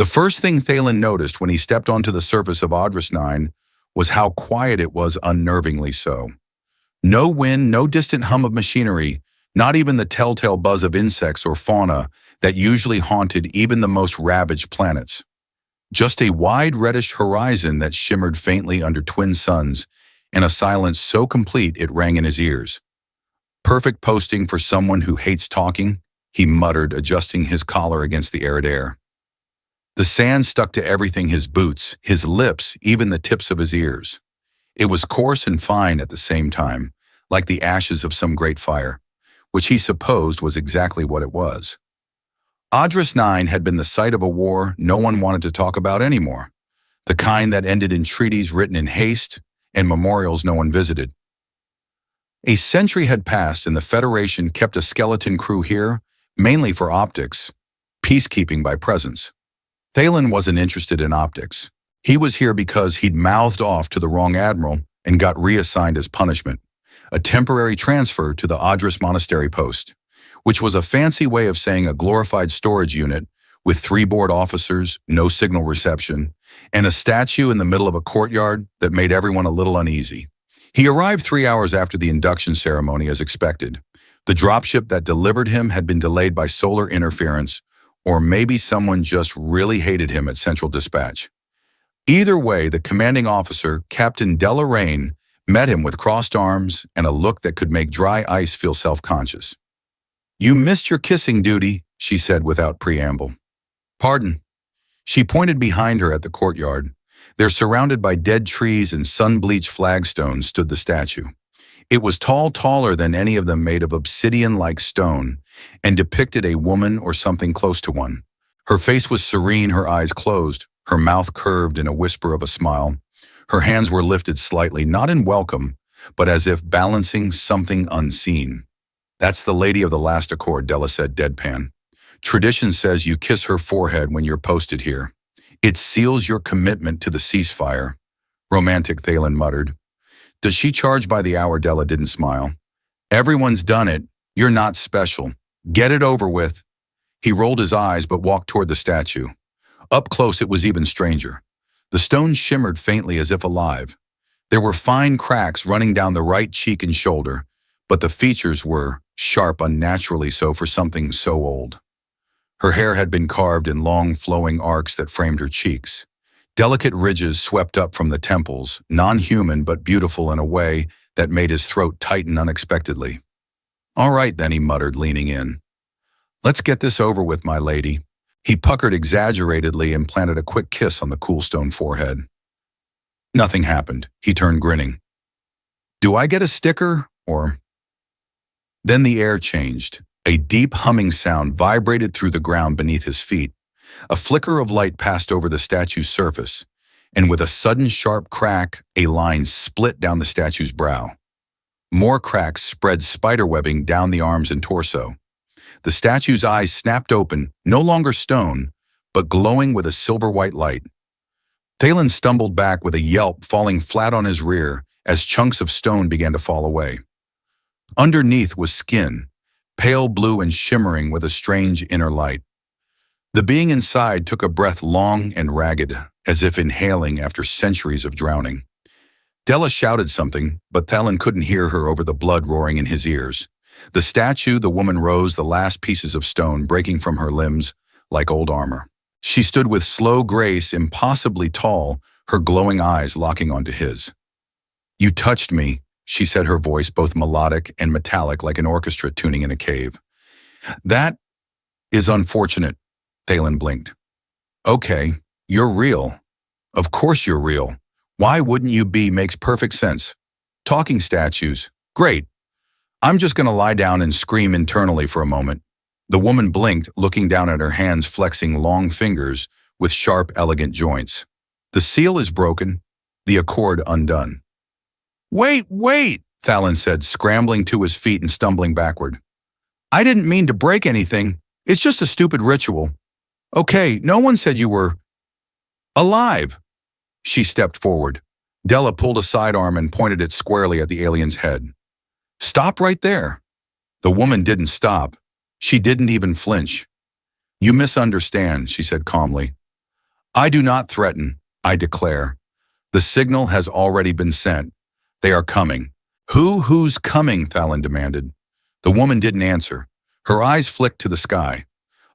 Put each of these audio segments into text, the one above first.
The first thing Thalen noticed when he stepped onto the surface of Audrus 9 was how quiet it was, unnervingly so. No wind, no distant hum of machinery, not even the telltale buzz of insects or fauna that usually haunted even the most ravaged planets. Just a wide reddish horizon that shimmered faintly under twin suns, and a silence so complete it rang in his ears. Perfect posting for someone who hates talking, he muttered, adjusting his collar against the arid air. The sand stuck to everything: his boots, his lips, even the tips of his ears. It was coarse and fine at the same time, like the ashes of some great fire, which he supposed was exactly what it was. Audrus 9 had been the site of a war no one wanted to talk about anymore, the kind that ended in treaties written in haste and memorials no one visited. A century had passed and the Federation kept a skeleton crew here, mainly for optics, peacekeeping by presence. Thalen wasn't interested in optics. He was here because he'd mouthed off to the wrong admiral and got reassigned as punishment, a temporary transfer to the Audrus Monastery post, which was a fancy way of saying a glorified storage unit with 3 board officers, no signal reception, and a statue in the middle of a courtyard that made everyone a little uneasy. He arrived 3 hours after the induction ceremony as expected. The dropship that delivered him had been delayed by solar interference, or maybe someone just really hated him at Central Dispatch. Either way, the commanding officer, Captain Delaraine, met him with crossed arms and a look that could make dry ice feel self-conscious. "You missed your kissing duty," she said without preamble. "Pardon." She pointed behind her at the courtyard. There, surrounded by dead trees and sun-bleached flagstones, stood the statue. It was tall, taller than any of them, made of obsidian-like stone, and depicted a woman or something close to one. Her face was serene, her eyes closed, her mouth curved in a whisper of a smile. Her hands were lifted slightly, not in welcome, but as if balancing something unseen. "That's the Lady of the Last Accord," Della said deadpan. "Tradition says you kiss her forehead when you're posted here. It seals your commitment to the ceasefire." "Romantic," Thalen muttered. "Does she charge by the hour?" Della didn't smile. "Everyone's done it. You're not special. Get it over with." He rolled his eyes but walked toward the statue. Up close it was even stranger. The stone shimmered faintly as if alive. There were fine cracks running down the right cheek and shoulder, but the features were sharp, unnaturally so for something so old. Her hair had been carved in long flowing arcs that framed her cheeks. Delicate ridges swept up from the temples, non-human but beautiful in a way that made his throat tighten unexpectedly. "All right then," he muttered, leaning in. "Let's get this over with, my lady." He puckered exaggeratedly and planted a quick kiss on the cool stone forehead. Nothing happened. He turned, grinning. "Do I get a sticker, or?" Then the air changed. A deep humming sound vibrated through the ground beneath his feet. A flicker of light passed over the statue's surface, and with a sudden sharp crack, a line split down the statue's brow. More cracks spread spiderwebbing down the arms and torso. The statue's eyes snapped open, no longer stone, but glowing with a silver-white light. Thalen stumbled back with a yelp, falling flat on his rear as chunks of stone began to fall away. Underneath was skin, pale blue and shimmering with a strange inner light. The being inside took a breath long and ragged, as if inhaling after centuries of drowning. Della shouted something, but Thalen couldn't hear her over the blood roaring in his ears. The statue, the woman rose, the last pieces of stone breaking from her limbs like old armor. She stood with slow grace, impossibly tall, her glowing eyes locking onto his. "You touched me," she said, her voice both melodic and metallic like an orchestra tuning in a cave. "That is unfortunate," Thalen blinked. "Okay, you're real. Of course you're real. Why wouldn't you be? Makes perfect sense. Talking statues. Great. I'm just going to lie down and scream internally for a moment." The woman blinked, looking down at her hands, flexing long fingers with sharp, elegant joints. "The seal is broken, the accord undone." Wait, Thalen said, scrambling to his feet and stumbling backward. "I didn't mean to break anything. It's just a stupid ritual." "Okay, no one said you were alive." She stepped forward. Della pulled a sidearm and pointed it squarely at the alien's head. "Stop right there." The woman didn't stop. She didn't even flinch. "You misunderstand," she said calmly. I do not threaten, I declare. The signal has already been sent. They are coming. Who's coming? Thalen demanded. The woman didn't answer. Her eyes flicked to the sky.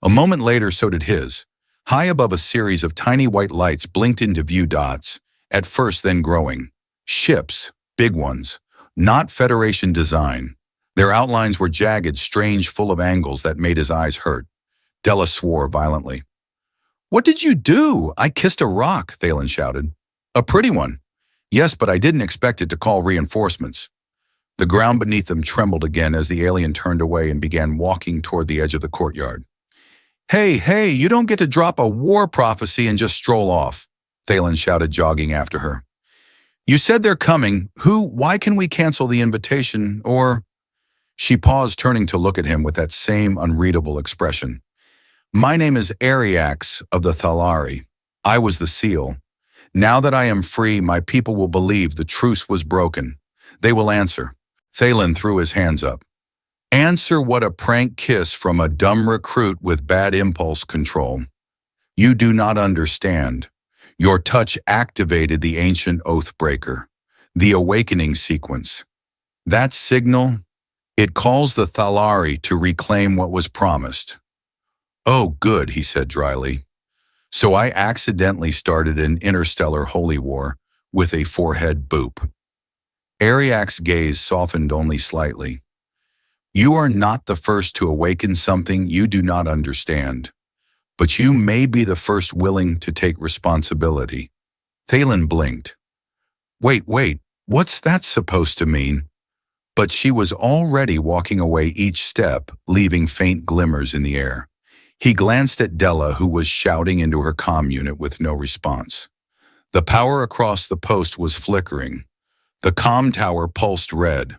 A moment later, so did his. High above, a series of tiny white lights blinked into view, dots, at first then growing. Ships, big ones, not Federation design. Their outlines were jagged, strange, full of angles that made his eyes hurt. Della swore violently. What did you do? I kissed a rock, Thalen shouted. A pretty one. Yes, but I didn't expect it to call reinforcements. The ground beneath them trembled again as the alien turned away and began walking toward the edge of the courtyard. Hey, you don't get to drop a war prophecy and just stroll off, Thalen shouted, jogging after her. You said they're coming. Why can we cancel the invitation, or… She paused, turning to look at him with that same unreadable expression. My name is Ariax of the Thalari. I was the seal. Now that I am free, my people will believe the truce was broken. They will answer. Thalen threw his hands up. Answer what a prank kiss from a dumb recruit with bad impulse control. You do not understand. Your touch activated the ancient Oathbreaker, the awakening sequence. That signal, it calls the Thalari to reclaim what was promised. Oh, good, he said dryly. So I accidentally started an interstellar holy war with a forehead boop. Ariak's gaze softened only slightly. You are not the first to awaken something you do not understand, but you may be the first willing to take responsibility. Thalen blinked. Wait, what's that supposed to mean? But she was already walking away each step, leaving faint glimmers in the air. He glanced at Della, who was shouting into her comm unit with no response. The power across the post was flickering. The comm tower pulsed red.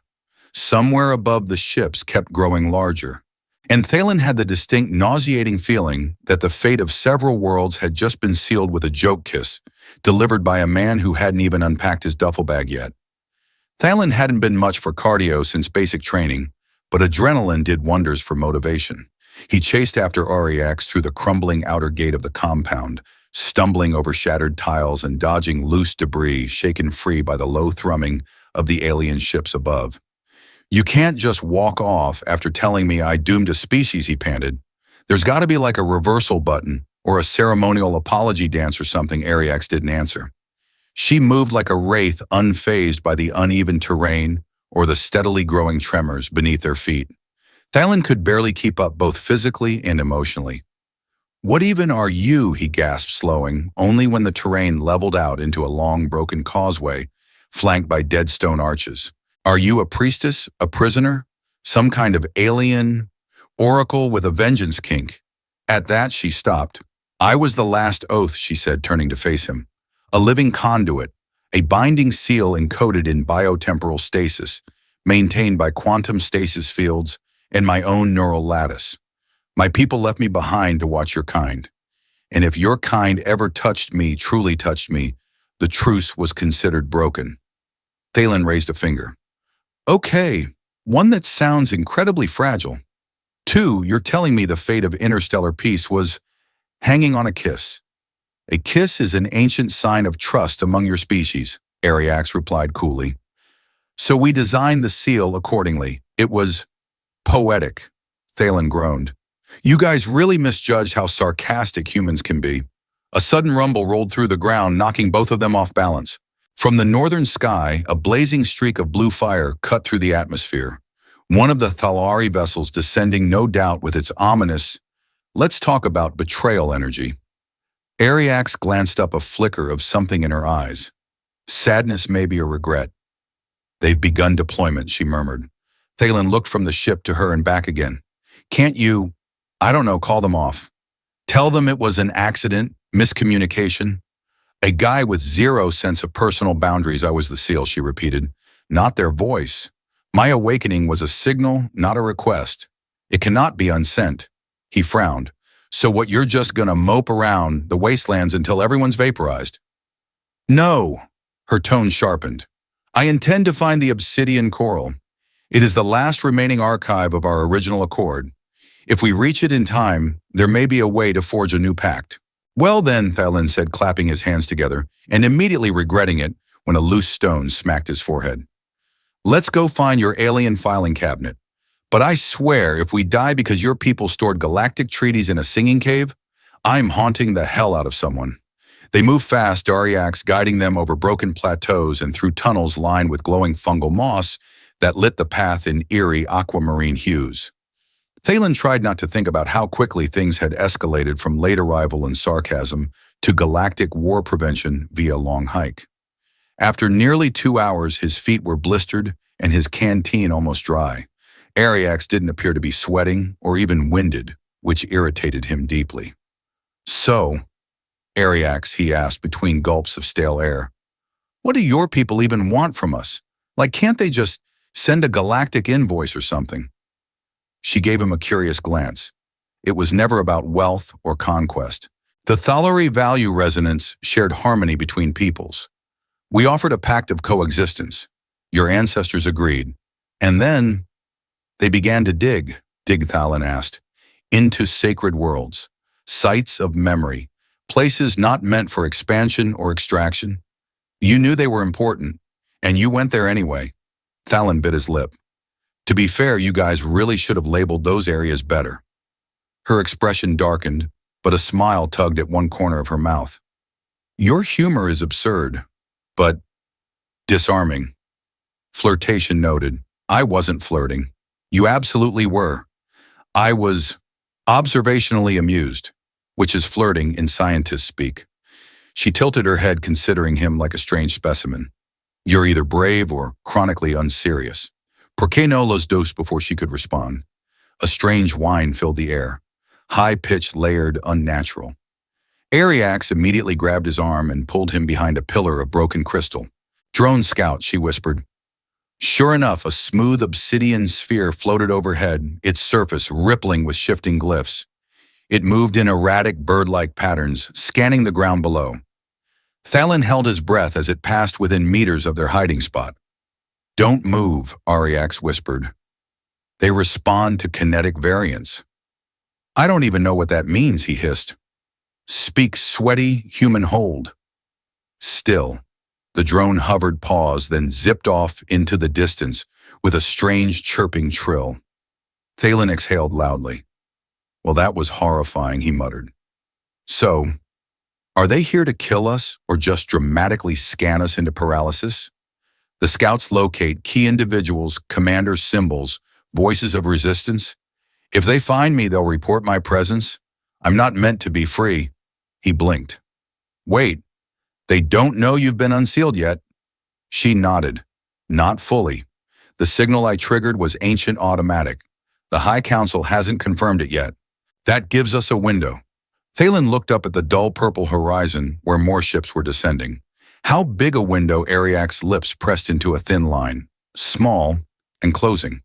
Somewhere above, the ships kept growing larger. And Thalen had the distinct, nauseating feeling that the fate of several worlds had just been sealed with a joke kiss, delivered by a man who hadn't even unpacked his duffel bag yet. Thalen hadn't been much for cardio since basic training, but adrenaline did wonders for motivation. He chased after Ariax through the crumbling outer gate of the compound, stumbling over shattered tiles and dodging loose debris shaken free by the low thrumming of the alien ships above. You can't just walk off after telling me I doomed a species, he panted. There's got to be like a reversal button or a ceremonial apology dance or something. Ariax didn't answer. She moved like a wraith, unfazed by the uneven terrain or the steadily growing tremors beneath their feet. Thalen could barely keep up both physically and emotionally. What even are you? He gasped, slowing, only when the terrain leveled out into a long, broken causeway, flanked by dead stone arches. Are you a priestess, a prisoner, some kind of alien oracle with a vengeance kink? At that, she stopped. I was the last oath, she said, turning to face him. A living conduit, a binding seal encoded in biotemporal stasis, maintained by quantum stasis fields and my own neural lattice. My people left me behind to watch your kind. And if your kind ever touched me, truly touched me, the truce was considered broken. Thalen raised a finger. Okay, one that sounds incredibly fragile. 2, you're telling me the fate of interstellar peace was hanging on a kiss. A kiss is an ancient sign of trust among your species, Ariax replied coolly. So we designed the seal accordingly. It was poetic, Thalen groaned. You guys really misjudged how sarcastic humans can be. A sudden rumble rolled through the ground, knocking both of them off balance. From the northern sky, a blazing streak of blue fire cut through the atmosphere. One of the Thalari vessels descending, no doubt with its ominous, let's talk about betrayal energy. Ariax glanced up, a flicker of something in her eyes. Sadness, maybe a regret. They've begun deployment, she murmured. Thalen looked from the ship to her and back again. Can't you, I don't know, call them off? Tell them it was an accident, miscommunication? A guy with zero sense of personal boundaries. I was the seal, she repeated. Not their voice. My awakening was a signal, not a request. It cannot be unsent. He frowned. So what, you're just gonna mope around the wastelands until everyone's vaporized? No. Her tone sharpened. I intend to find the obsidian coral. It is the last remaining archive of our original accord. If we reach it in time, there may be a way to forge a new pact. Well then, Thalen said, clapping his hands together, and immediately regretting it when a loose stone smacked his forehead. Let's go find your alien filing cabinet. But I swear, if we die because your people stored galactic treaties in a singing cave, I'm haunting the hell out of someone. They moved fast, Dariax guiding them over broken plateaus and through tunnels lined with glowing fungal moss that lit the path in eerie aquamarine hues. Thalen tried not to think about how quickly things had escalated from late arrival and sarcasm to galactic war prevention via long hike. After nearly 2 hours, his feet were blistered and his canteen almost dry. Ariax didn't appear to be sweating or even winded, which irritated him deeply. So, Ariax, he asked between gulps of stale air, what do your people even want from us? Like, can't they just send a galactic invoice or something? She gave him a curious glance. It was never about wealth or conquest. The Thalari value resonance shared harmony between peoples. We offered a pact of coexistence. Your ancestors agreed. And then they began to dig, Thalen asked, into sacred worlds, sites of memory, places not meant for expansion or extraction. You knew they were important, and you went there anyway. Thalen bit his lip. To be fair, you guys really should have labeled those areas better. Her expression darkened, but a smile tugged at one corner of her mouth. Your humor is absurd, but disarming. Flirtation noted. I wasn't flirting. You absolutely were. I was observationally amused, which is flirting in scientist speak. She tilted her head, considering him like a strange specimen. You're either brave or chronically unserious. Por qué no los dos before she could respond. A strange whine filled the air. High-pitched, layered, unnatural. Ariax immediately grabbed his arm and pulled him behind a pillar of broken crystal. Drone scout, she whispered. Sure enough, a smooth obsidian sphere floated overhead, its surface rippling with shifting glyphs. It moved in erratic bird-like patterns, scanning the ground below. Thalen held his breath as it passed within meters of their hiding spot. Don't move, Ariax whispered. They respond to kinetic variance. I don't even know what that means, he hissed. Speak sweaty, human hold. Still, the drone hovered, paused, then zipped off into the distance with a strange chirping trill. Thalen exhaled loudly. Well, that was horrifying, he muttered. So, are they here to kill us or just dramatically scan us into paralysis? The scouts locate key individuals, commanders' symbols, voices of resistance. If they find me, they'll report my presence. I'm not meant to be free. He blinked. Wait, they don't know you've been unsealed yet? She nodded. Not fully. The signal I triggered was ancient automatic. The High Council hasn't confirmed it yet. That gives us a window. Thalen looked up at the dull purple horizon where more ships were descending. How big a window? Ariax's lips pressed into a thin line. Small and closing.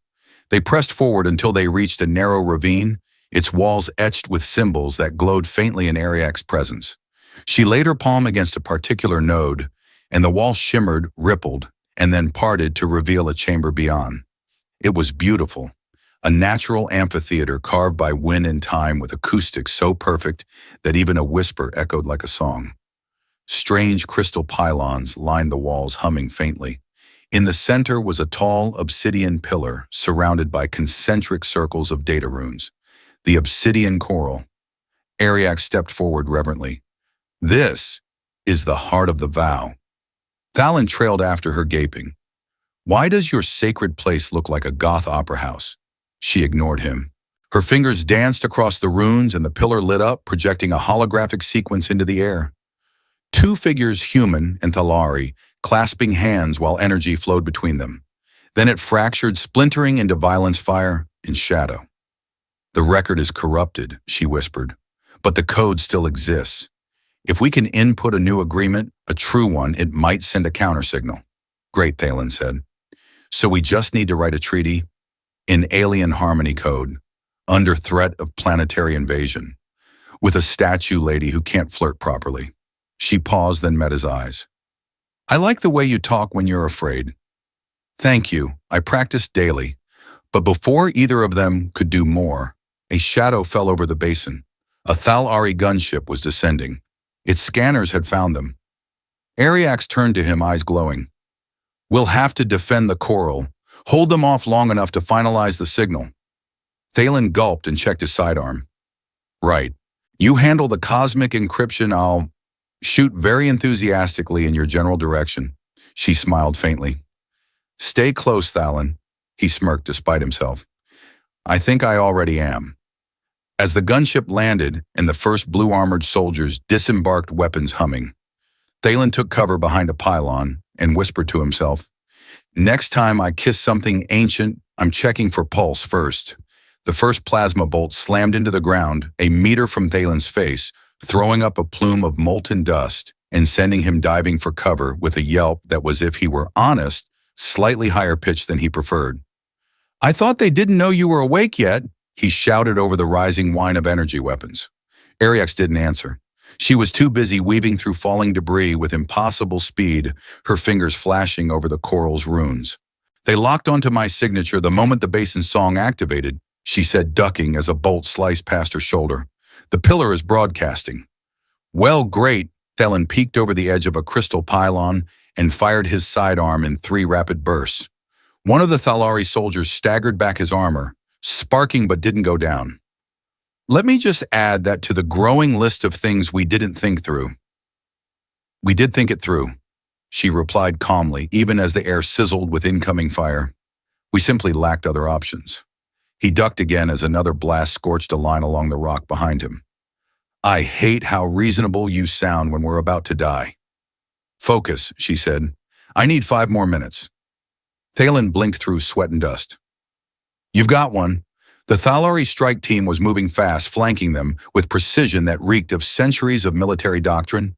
They pressed forward until they reached a narrow ravine, its walls etched with symbols that glowed faintly in Ariax's presence. She laid her palm against a particular node, and the wall shimmered, rippled, and then parted to reveal a chamber beyond. It was beautiful. A natural amphitheater carved by wind and time with acoustics so perfect that even a whisper echoed like a song. Strange crystal pylons lined the walls, humming faintly. In the center was a tall obsidian pillar surrounded by concentric circles of data runes. The obsidian coral. Ariax stepped forward reverently. This is the heart of the vow. Thalen trailed after her, gaping. Why does your sacred place look like a goth opera house? She ignored him. Her fingers danced across the runes and the pillar lit up, projecting a holographic sequence into the air. Two figures, human and Thalari, clasping hands while energy flowed between them. Then it fractured, splintering into violence, fire, and shadow. The record is corrupted, she whispered, but the code still exists. If we can input a new agreement, a true one, it might send a countersignal. Great, Thalen said. So we just need to write a treaty in alien harmony code, under threat of planetary invasion, with a statue lady who can't flirt properly. She paused, then met his eyes. I like the way you talk when you're afraid. Thank you. I practice daily. But before either of them could do more, a shadow fell over the basin. A Thalari gunship was descending. Its scanners had found them. Ariax turned to him, eyes glowing. "We'll have to defend the coral. Hold them off long enough to finalize the signal." Thalen gulped and checked his sidearm. "Right. You handle the cosmic encryption, I'll shoot very enthusiastically in your general direction." She smiled faintly. "Stay close, Thalen." He smirked despite himself. "I think I already am." As the gunship landed and the first blue-armored soldiers disembarked, weapons humming, Thalen took cover behind a pylon and whispered to himself, "Next time I kiss something ancient, I'm checking for pulse first." The first plasma bolt slammed into the ground, a meter from Thalen's face, throwing up a plume of molten dust and sending him diving for cover with a yelp that was, if he were honest, slightly higher pitched than he preferred. "I thought they didn't know you were awake yet," he shouted over the rising whine of energy weapons. Ariax didn't answer. She was too busy weaving through falling debris with impossible speed, her fingers flashing over the coral's runes. "They locked onto my signature the moment the basin song activated," she said, ducking as a bolt sliced past her shoulder. "The pillar is broadcasting." "Well, great." Thalen peeked over the edge of a crystal pylon and fired his sidearm in 3 rapid bursts. One of the Thalari soldiers staggered back his armor, sparking but didn't go down. "Let me just add that to the growing list of things we didn't think through." "We did think it through," she replied calmly, even as the air sizzled with incoming fire. "We simply lacked other options." He ducked again as another blast scorched a line along the rock behind him. "I hate how reasonable you sound when we're about to die." "Focus," she said. "I need 5 more minutes." Thalen blinked through sweat and dust. "You've got one." The Thalari strike team was moving fast, flanking them with precision that reeked of centuries of military doctrine.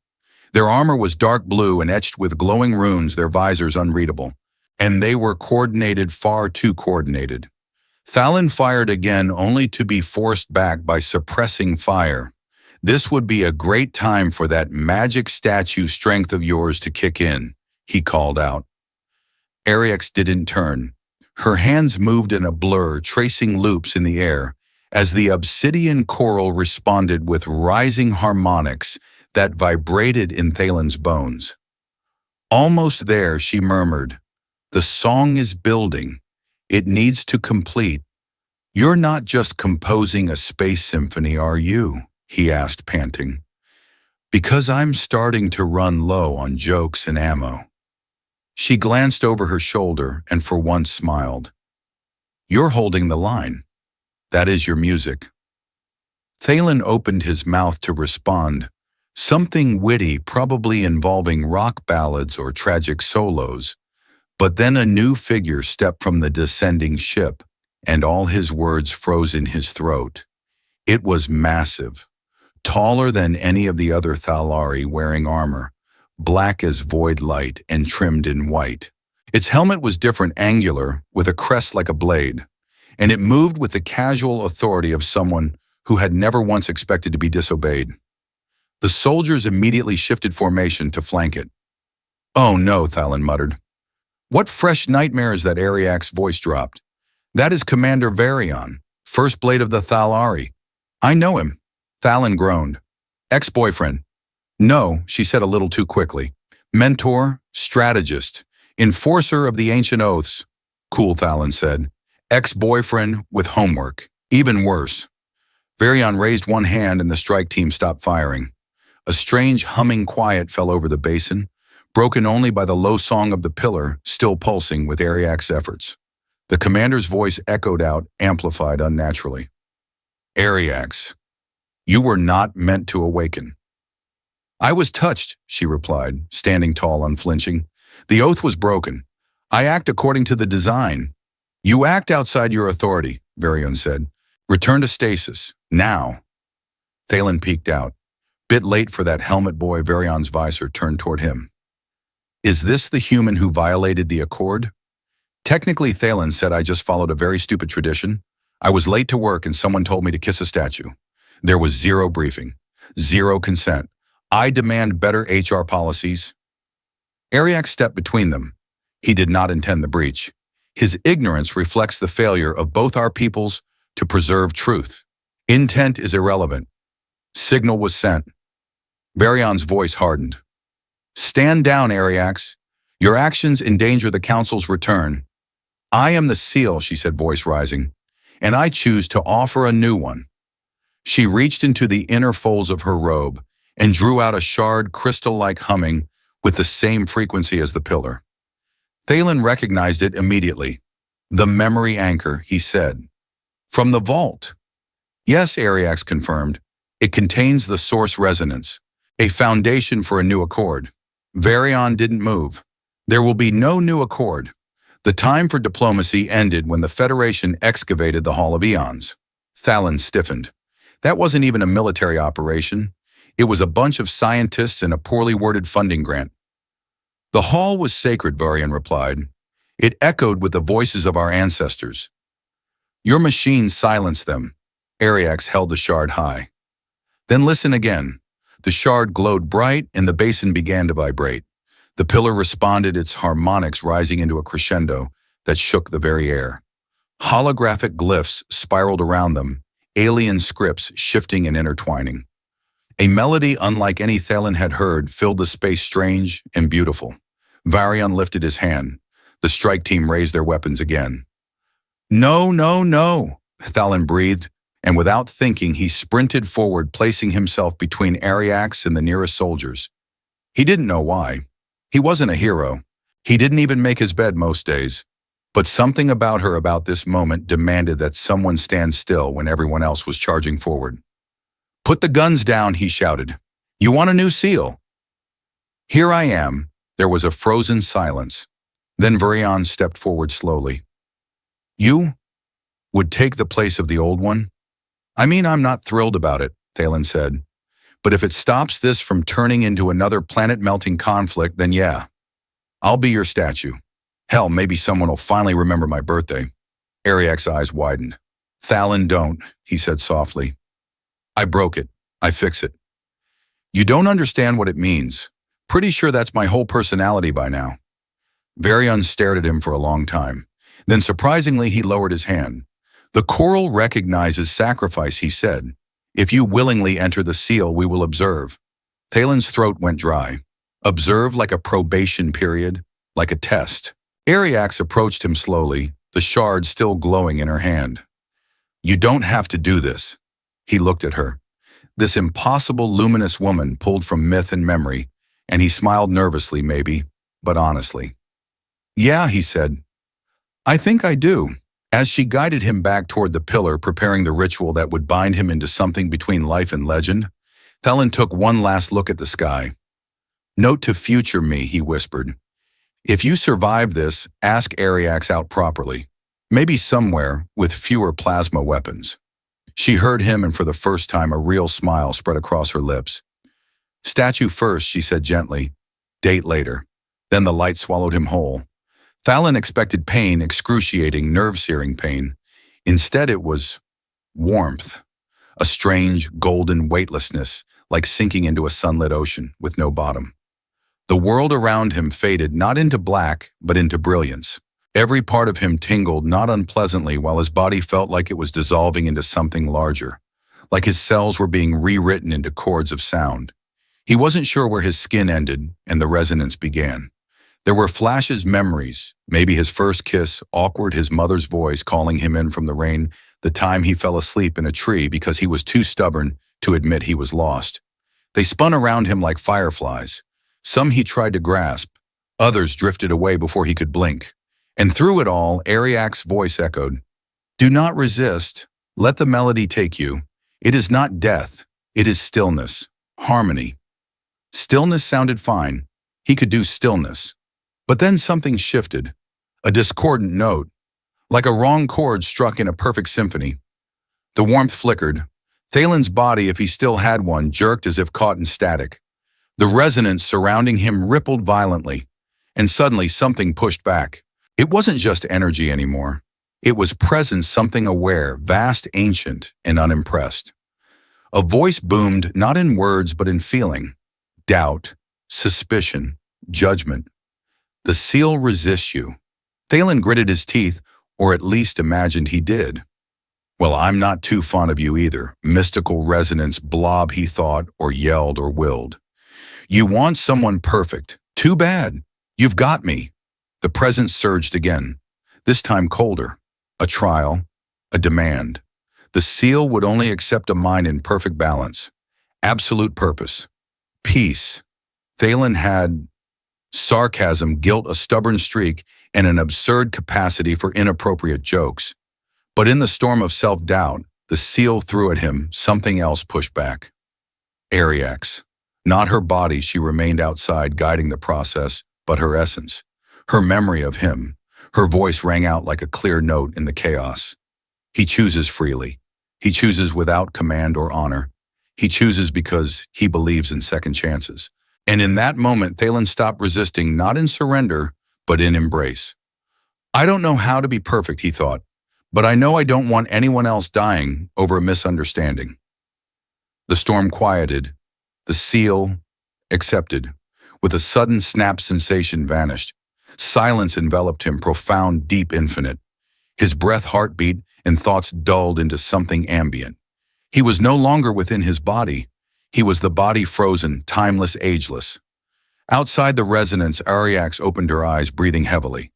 Their armor was dark blue and etched with glowing runes, their visors unreadable. And they were coordinated, far too coordinated. Thalen fired again, only to be forced back by suppressing fire. "This would be a great time for that magic statue strength of yours to kick in," he called out. Ariax didn't turn. Her hands moved in a blur, tracing loops in the air, as the obsidian coral responded with rising harmonics that vibrated in Thalen's bones. "Almost there," she murmured. "The song is building. It needs to complete." "You're not just composing a space symphony, are you?" he asked, panting. "Because I'm starting to run low on jokes and ammo." She glanced over her shoulder and for once smiled. "You're holding the line. That is your music." Thalen opened his mouth to respond, something witty, probably involving rock ballads or tragic solos, but then a new figure stepped from the descending ship, and all his words froze in his throat. It was massive, taller than any of the other Thalari wearing armor, black as void light and trimmed in white. Its helmet was different, angular, with a crest like a blade, and it moved with the casual authority of someone who had never once expected to be disobeyed. The soldiers immediately shifted formation to flank it. "Oh no," Thalen muttered. "What fresh nightmare is that?" Ariax's voice dropped. "That is Commander Varian, First Blade of the Thalari." "I know him," Thalen groaned. "Ex-boyfriend." "No," she said a little too quickly. "Mentor, strategist, enforcer of the ancient oaths." "Cool," Thalen said. "Ex-boyfriend with homework. Even worse." Varian raised one hand and the strike team stopped firing. A strange humming quiet fell over the basin, broken only by the low song of the pillar, still pulsing with Ariax's efforts. The commander's voice echoed out, amplified unnaturally. "Ariax, you were not meant to awaken." "I was touched," she replied, standing tall, unflinching. "The oath was broken. I act according to the design." "You act outside your authority," Varian said. "Return to stasis, now." Thalen peeked out. Bit late for that helmet boy. Varian's visor turned toward him. "Is this the human who violated the accord?" "Technically," Thalen said, "I just followed a very stupid tradition. I was late to work and someone told me to kiss a statue. There was zero briefing, zero consent. I demand better HR policies." Ariax stepped between them. He did not intend the breach. His ignorance reflects the failure of both our peoples to preserve truth. Intent is irrelevant. Signal was sent. Varyon's voice hardened. Stand down, Ariax. Your actions endanger the Council's return. I am the seal, she said, voice rising, and I choose to offer a new one. She reached into the inner folds of her robe and drew out a shard crystal-like humming with the same frequency as the pillar. Thalen recognized it immediately. The memory anchor, he said. From the vault. Yes, Ariax confirmed. It contains the source resonance, a foundation for a new accord. Varyon didn't move. There will be no new accord. The time for diplomacy ended when the Federation excavated the Hall of Eons. Thalen stiffened. That wasn't even a military operation. It was a bunch of scientists and a poorly worded funding grant. The hall was sacred, Varyon replied. It echoed with the voices of our ancestors. Your machines silenced them. Ariax held the shard high. Then listen again. The shard glowed bright and the basin began to vibrate. The pillar responded, its harmonics rising into a crescendo that shook the very air. Holographic glyphs spiraled around them, alien scripts shifting and intertwining. A melody unlike any Thalen had heard filled the space strange and beautiful. Varyon lifted his hand. The strike team raised their weapons again. No, no, no, Thalen breathed, and without thinking he sprinted forward, placing himself between Ariax and the nearest soldiers. He didn't know why. He wasn't a hero. He didn't even make his bed most days. But something about her about this moment demanded that someone stand still when everyone else was charging forward. Put the guns down, he shouted. You want a new seal? Here I am. There was a frozen silence. Then Varyon stepped forward slowly. You would take the place of the old one? I mean, I'm not thrilled about it, Thalen said. But if it stops this from turning into another planet-melting conflict, then yeah, I'll be your statue. Hell, maybe someone will finally remember my birthday. Ariax's eyes widened. Thalen, don't, he said softly. I broke it. I fix it. You don't understand what it means. Pretty sure that's my whole personality by now. Varyon stared at him for a long time. Then surprisingly, he lowered his hand. The coral recognizes sacrifice, he said. If you willingly enter the seal, we will observe. Thalen's throat went dry. Observe like a probation period, like a test. Ariax approached him slowly, the shard still glowing in her hand. You don't have to do this. He looked at her. This impossible luminous woman pulled from myth and memory, and he smiled nervously maybe, but honestly. Yeah, he said. I think I do. As she guided him back toward the pillar, preparing the ritual that would bind him into something between life and legend, Thalen took one last look at the sky. Note to future me, he whispered. If you survive this, ask Ariax out properly. Maybe somewhere with fewer plasma weapons. She heard him, and for the first time a real smile spread across her lips. Statue first, she said gently. Date later. Then the light swallowed him whole. Thalen expected pain, excruciating, nerve-searing pain. Instead it was warmth, a strange, golden weightlessness, like sinking into a sunlit ocean with no bottom. The world around him faded not into black, but into brilliance. Every part of him tingled not unpleasantly while his body felt like it was dissolving into something larger, like his cells were being rewritten into chords of sound. He wasn't sure where his skin ended and the resonance began. There were flashes, memories, maybe his first kiss, awkward, his mother's voice calling him in from the rain, the time he fell asleep in a tree because he was too stubborn to admit he was lost. They spun around him like fireflies. Some he tried to grasp, others drifted away before he could blink. And through it all, Ariax's voice echoed, Do not resist, let the melody take you. It is not death, it is stillness, harmony. Stillness sounded fine. He could do stillness. But then something shifted, a discordant note, like a wrong chord struck in a perfect symphony. The warmth flickered. Thalen's body, if he still had one, jerked as if caught in static. The resonance surrounding him rippled violently, and suddenly something pushed back. It wasn't just energy anymore. It was presence, something aware, vast, ancient, and unimpressed. A voice boomed, not in words but in feeling. Doubt, suspicion, judgment. The seal resists you. Thalen gritted his teeth, or at least imagined he did. Well, I'm not too fond of you either. Mystical resonance blob, he thought, or yelled or willed. You want someone perfect. Too bad. You've got me. The presence surged again, this time colder. A trial, a demand. The seal would only accept a mind in perfect balance. Absolute purpose. Peace. Thalen had sarcasm, guilt, a stubborn streak, and an absurd capacity for inappropriate jokes. But in the storm of self-doubt, the seal threw at him, something else pushed back. Ariax. Not her body, she remained outside, guiding the process, but her essence. Her memory of him. Her voice rang out like a clear note in the chaos. He chooses freely. He chooses without command or honor. He chooses because he believes in second chances. And in that moment, Thalen stopped resisting, not in surrender, but in embrace. I don't know how to be perfect, he thought, but I know I don't want anyone else dying over a misunderstanding. The storm quieted. The seal accepted. With a sudden snap, sensation vanished. Silence enveloped him, profound, deep, infinite. His breath, heartbeat, and thoughts dulled into something ambient. He was no longer within his body. He was the body frozen, timeless, ageless. Outside the resonance, Ariax opened her eyes, breathing heavily.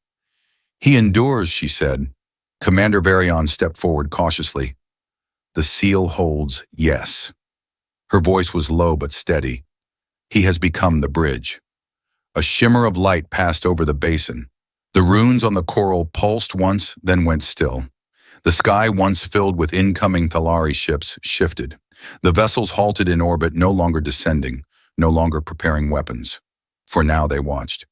He endures, she said. Commander Varian stepped forward cautiously. The seal holds, yes. Her voice was low but steady. He has become the bridge. A shimmer of light passed over the basin. The runes on the coral pulsed once, then went still. The sky, once filled with incoming Thalari ships, shifted. The vessels halted in orbit, no longer descending, no longer preparing weapons. For now they watched.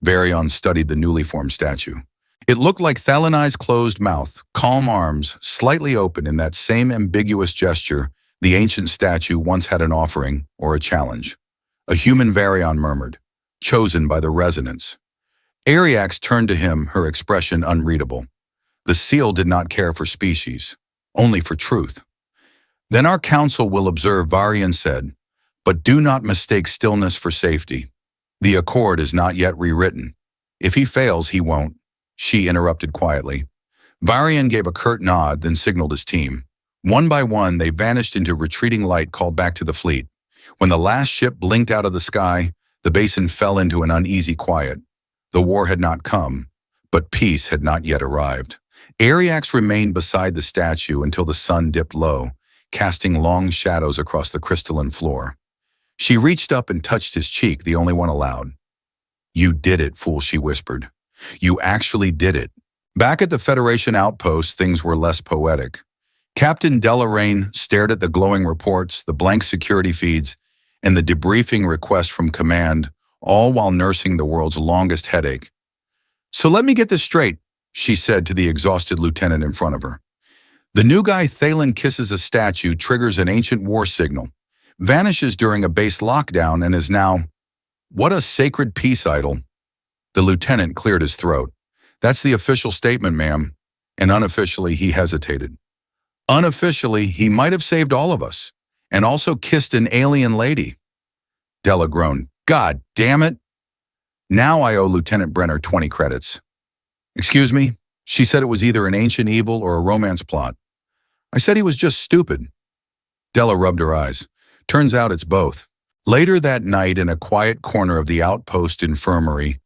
Varian studied the newly formed statue. It looked like Thalenai's closed mouth, calm arms, slightly open. In that same ambiguous gesture, the ancient statue once had an offering or a challenge. A human, Varian murmured, chosen by the resonance. Ariax turned to him, her expression unreadable. The seal did not care for species, only for truth. Then our council will observe, Varian said, but do not mistake stillness for safety. The accord is not yet rewritten. If he fails, he won't. She interrupted quietly. Varian gave a curt nod, then signaled his team. One by one, they vanished into retreating light, called back to the fleet. When the last ship blinked out of the sky, the basin fell into an uneasy quiet. The war had not come, but peace had not yet arrived. Ariax remained beside the statue until the sun dipped low, casting long shadows across the crystalline floor. She reached up and touched his cheek, the only one allowed. You did it, fool, she whispered. You actually did it. Back at the Federation outpost, things were less poetic. Captain Delaraine stared at the glowing reports, the blank security feeds, and the debriefing request from command, all while nursing the world's longest headache. So let me get this straight, she said to the exhausted lieutenant in front of her. The new guy Thalen kisses a statue, triggers an ancient war signal, vanishes during a base lockdown, and is now, what a sacred peace idol. The lieutenant cleared his throat. That's the official statement, ma'am. And unofficially, he hesitated. Unofficially, he might have saved all of us, and also kissed an alien lady. Della groaned. God damn it. Now I owe Lieutenant Brenner 20 credits. Excuse me? She said it was either an ancient evil or a romance plot. I said he was just stupid. Della rubbed her eyes. Turns out it's both. Later that night, in a quiet corner of the outpost infirmary,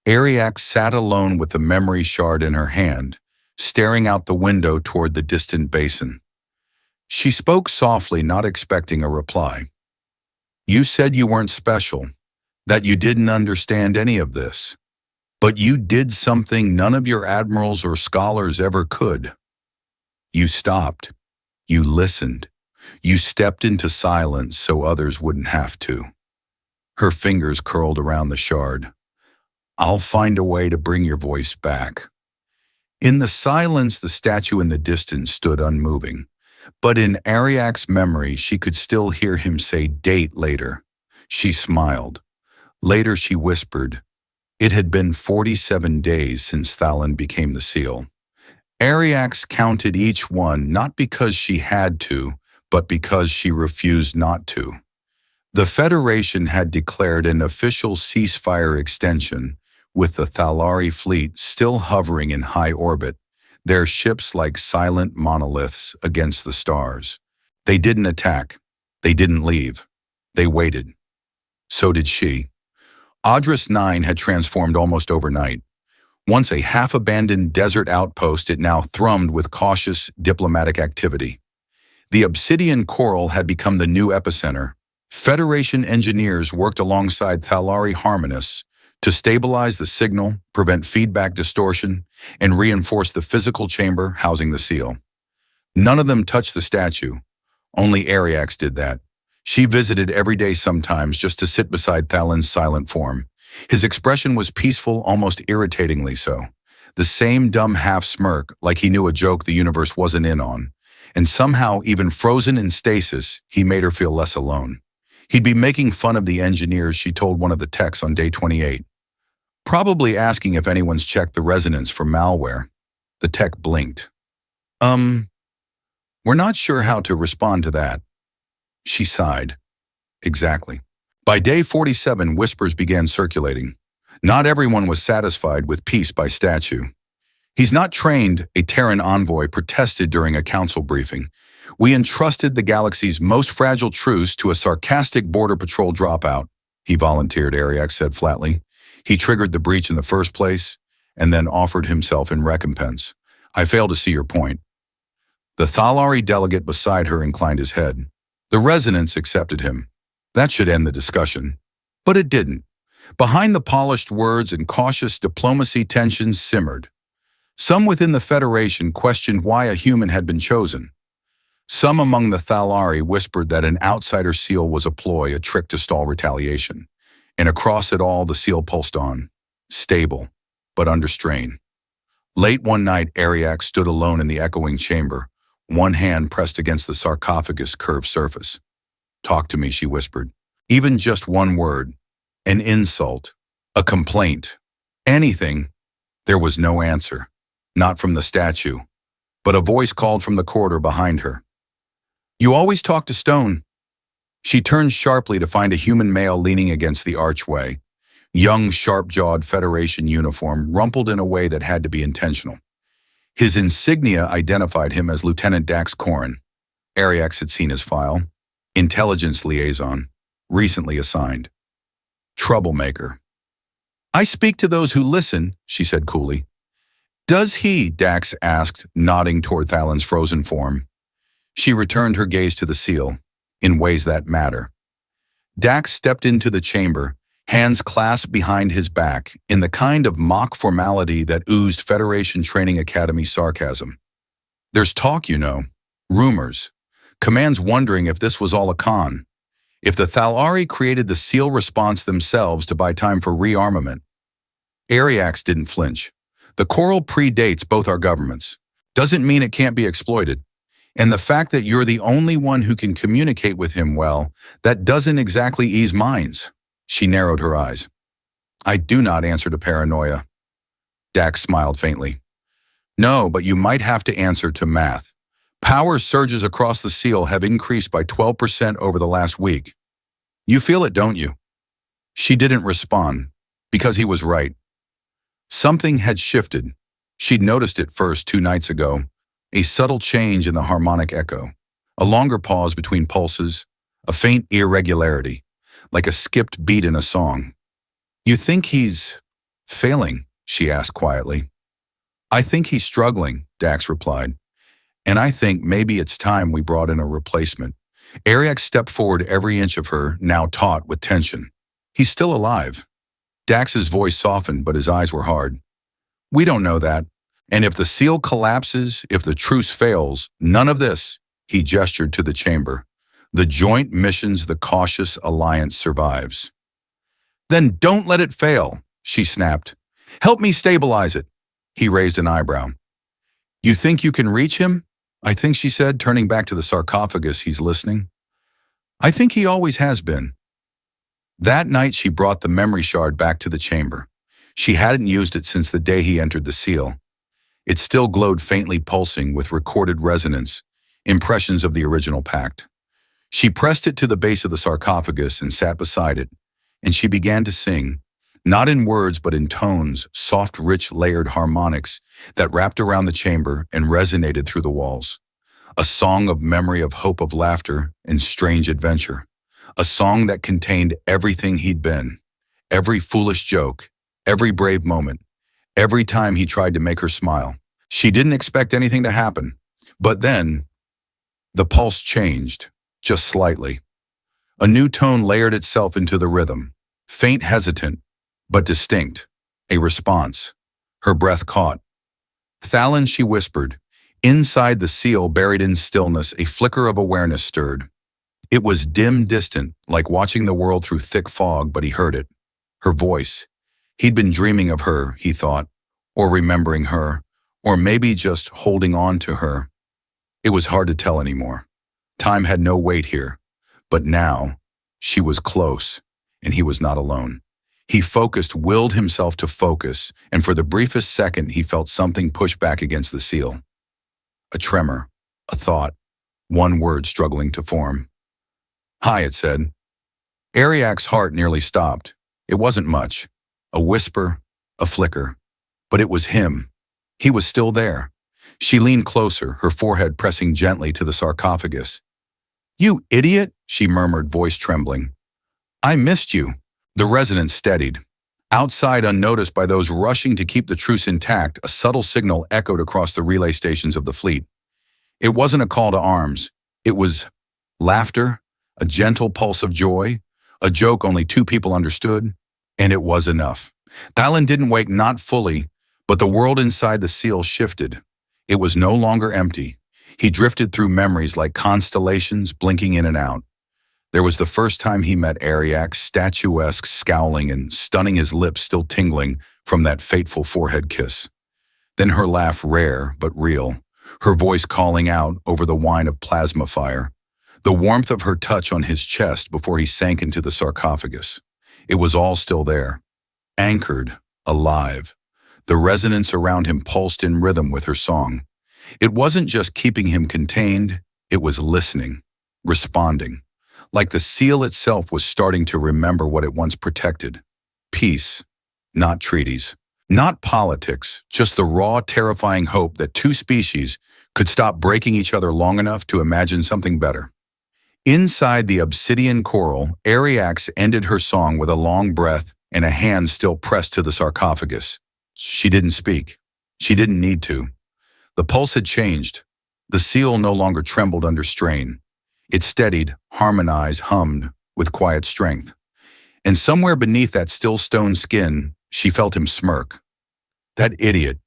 Ariax sat alone with the memory shard in her hand, staring out the window toward the distant basin. She spoke softly, not expecting a reply. You said you weren't special, that you didn't understand any of this. But you did something none of your admirals or scholars ever could. You stopped. You listened. You stepped into silence so others wouldn't have to. Her fingers curled around the shard. I'll find a way to bring your voice back. In the silence, the statue in the distance stood unmoving. But in Ariax's memory, she could still hear him say, date later. She smiled. Later, she whispered, it had been 47 days since Thalen became the seal. Ariax counted each one, not because she had to, but because she refused not to. The Federation had declared an official ceasefire extension, with the Thalari fleet still hovering in high orbit, their ships like silent monoliths against the stars. They didn't attack. They didn't leave. They waited. So did she. Adris 9 had transformed almost overnight. Once a half-abandoned desert outpost, it now thrummed with cautious diplomatic activity. The obsidian coral had become the new epicenter. Federation engineers worked alongside Thalari harmonists to stabilize the signal, prevent feedback distortion, and reinforce the physical chamber housing the seal. None of them touched the statue. Only Ariax did that. She visited every day sometimes just to sit beside Thalin's silent form. His expression was peaceful, almost irritatingly so. The same dumb half-smirk, like he knew a joke the universe wasn't in on. And somehow, even frozen in stasis, he made her feel less alone. He'd be making fun of the engineers, she told one of the techs on day 28. Probably asking if anyone's checked the resonance for malware. The tech blinked. We're not sure how to respond to that. She sighed. Exactly. By day 47, whispers began circulating. Not everyone was satisfied with peace by statue. He's not trained, a Terran envoy protested during a council briefing. We entrusted the galaxy's most fragile truce to a sarcastic border patrol dropout, he volunteered, Ariax said flatly. He triggered the breach in the first place, and then offered himself in recompense. I fail to see your point. The Thalari delegate beside her inclined his head. The resonance accepted him. That should end the discussion. But it didn't. Behind the polished words and cautious diplomacy, tensions simmered. Some within the Federation questioned why a human had been chosen. Some among the Thalari whispered that an outsider seal was a ploy, a trick to stall retaliation. And across it all, the seal pulsed on, stable, but under strain. Late one night, Ariax stood alone in the echoing chamber, one hand pressed against the sarcophagus' curved surface. Talk to me, she whispered. Even just one word, an insult, a complaint, anything. There was no answer. Not from the statue, but a voice called from the corridor behind her. You always talk to stone. She turned sharply to find a human male leaning against the archway. Young, sharp-jawed Federation uniform, rumpled in a way that had to be intentional. His insignia identified him as Lieutenant Dax Corrin. Ariax had seen his file. Intelligence liaison, recently assigned. Troublemaker. I speak to those who listen, she said coolly. Does he? Dax asked, nodding toward Thalin's frozen form. She returned her gaze to the seal, in ways that matter. Dax stepped into the chamber, hands clasped behind his back, in the kind of mock formality that oozed Federation Training Academy sarcasm. There's talk, you know. Rumors. Command's wondering if this was all a con. If the Thalari created the seal response themselves to buy time for rearmament. Ariax didn't flinch. The coral predates both our governments. Doesn't mean it can't be exploited. And the fact that you're the only one who can communicate with him well, that doesn't exactly ease minds. She narrowed her eyes. I do not answer to paranoia. Dax smiled faintly. No, but you might have to answer to math. Power surges across the seal have increased by 12% over the last week. You feel it, don't you? She didn't respond, because he was right. Something had shifted. She'd noticed it first 2 nights ago, a subtle change in the harmonic echo, a longer pause between pulses, a faint irregularity, like a skipped beat in a song. You think he's failing? She asked quietly. I think he's struggling, Dax replied. And I think maybe it's time we brought in a replacement. Ariax stepped forward, every inch of her now taut with tension. He's still alive. Dax's voice softened, but his eyes were hard. We don't know that. And if the seal collapses, if the truce fails, none of this, he gestured to the chamber. The joint missions, the cautious alliance survives. Then don't let it fail, she snapped. Help me stabilize it. He raised an eyebrow. You think you can reach him? I think, she said, turning back to the sarcophagus. He's listening. I think he always has been. That night she brought the memory shard back to the chamber. She hadn't used it since the day he entered the seal. It still glowed faintly, pulsing with recorded resonance, impressions of the original pact. She pressed it to the base of the sarcophagus and sat beside it, and she began to sing, Not in words, but in tones, soft, rich, layered harmonics that wrapped around the chamber and resonated through the walls. A song of memory, of hope, of laughter, and strange adventure. A song that contained everything he'd been. Every foolish joke, every brave moment, every time he tried to make her smile. She didn't expect anything to happen. But then, the pulse changed, just slightly. A new tone layered itself into the rhythm. Faint, hesitant, but distinct. A response. Her breath caught. "Thalon," she whispered. Inside the seal, buried in stillness, a flicker of awareness stirred. It was dim, distant, like watching the world through thick fog, but he heard it. Her voice. He'd been dreaming of her, he thought, or remembering her, or maybe just holding on to her. It was hard to tell anymore. Time had no weight here. But now, she was close, and he was not alone. He focused, willed himself to focus, and for the briefest second he felt something push back against the seal. A tremor, a thought, one word struggling to form. "Hi," it said. Ariak's heart nearly stopped. It wasn't much. A whisper, a flicker. But it was him. He was still there. She leaned closer, her forehead pressing gently to the sarcophagus. "You idiot," she murmured, voice trembling. "I missed you." The resonance steadied. Outside, unnoticed by those rushing to keep the truce intact, a subtle signal echoed across the relay stations of the fleet. It wasn't a call to arms. It was laughter, a gentle pulse of joy, a joke only two people understood, and it was enough. Thalon didn't wake, not fully, but the world inside the seal shifted. It was no longer empty. He drifted through memories like constellations, blinking in and out. There was the first time he met Ariak, statuesque, scowling and stunning, his lips still tingling from that fateful forehead kiss. Then her laugh, rare but real, her voice calling out over the whine of plasma fire. The warmth of her touch on his chest before he sank into the sarcophagus. It was all still there, anchored, alive. The resonance around him pulsed in rhythm with her song. It wasn't just keeping him contained, it was listening, responding. Like the seal itself was starting to remember what it once protected. Peace, not treaties. Not politics, just the raw, terrifying hope that two species could stop breaking each other long enough to imagine something better. Inside the obsidian coral, Ariax ended her song with a long breath and a hand still pressed to the sarcophagus. She didn't speak. She didn't need to. The pulse had changed. The seal no longer trembled under strain. It steadied, harmonized, hummed with quiet strength. And somewhere beneath that still stone skin, she felt him smirk. That idiot.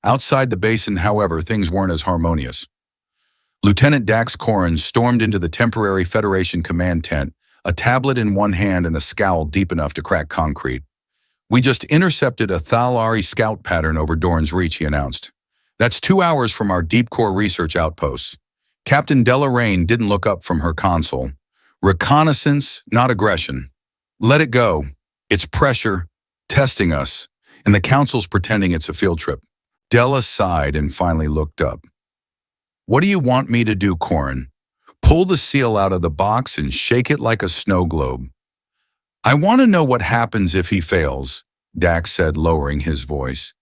Outside the basin, however, things weren't as harmonious. Lieutenant Dax Corrin stormed into the temporary Federation command tent, a tablet in one hand and a scowl deep enough to crack concrete. "We just intercepted a Thalari scout pattern over Dorn's Reach," he announced. "That's 2 hours from our deep core research outposts." Captain Delaraine didn't look up from her console. "Reconnaissance, not aggression. Let it go. It's pressure, testing us, and the Council's pretending it's a field trip." Della sighed and finally looked up. "What do you want me to do, Corrin? Pull the seal out of the box and shake it like a snow globe?" "I want to know what happens if he fails," Dax said, lowering his voice.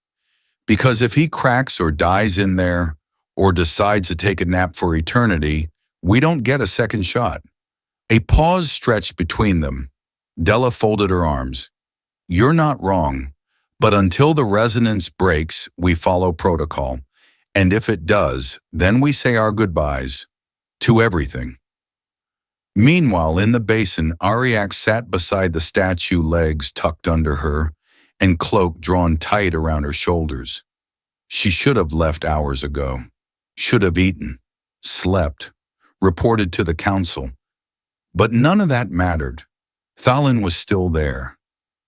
"Because if he cracks or dies in there, or decides to take a nap for eternity, we don't get a second shot." A pause stretched between them. Della folded her arms. "You're not wrong, but until the resonance breaks, we follow protocol. And if it does, then we say our goodbyes to everything." Meanwhile, in the basin, Ariak sat beside the statue, legs tucked under her and cloak drawn tight around her shoulders. She should have left hours ago. Should have eaten, slept, reported to the Council. But none of that mattered. Thalon was still there,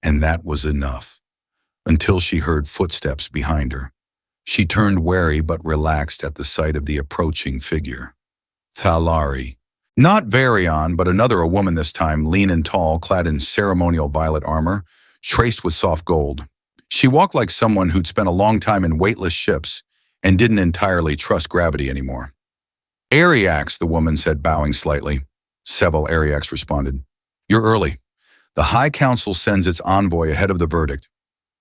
and that was enough. Until she heard footsteps behind her. She turned wary but relaxed at the sight of the approaching figure. Thalari. Not Varian, but another, a woman this time, lean and tall, clad in ceremonial violet armor, traced with soft gold. She walked like someone who'd spent a long time in weightless ships and didn't entirely trust gravity anymore. "Ariax," the woman said, bowing slightly. "Several," Ariax responded. "You're early." The High Council sends its envoy ahead of the verdict.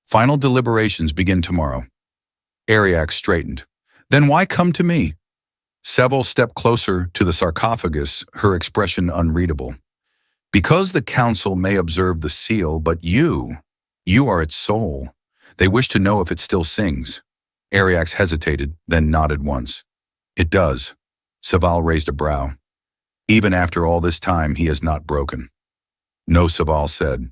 Final deliberations begin tomorrow. Ariax straightened. Then why come to me? Seville stepped closer to the sarcophagus, her expression unreadable. Because the council may observe the seal, but you are its soul. They wish to know if it still sings. Ariax hesitated, then nodded once. It does. Seville raised a brow. Even after all this time, he has not broken. No, Seville said,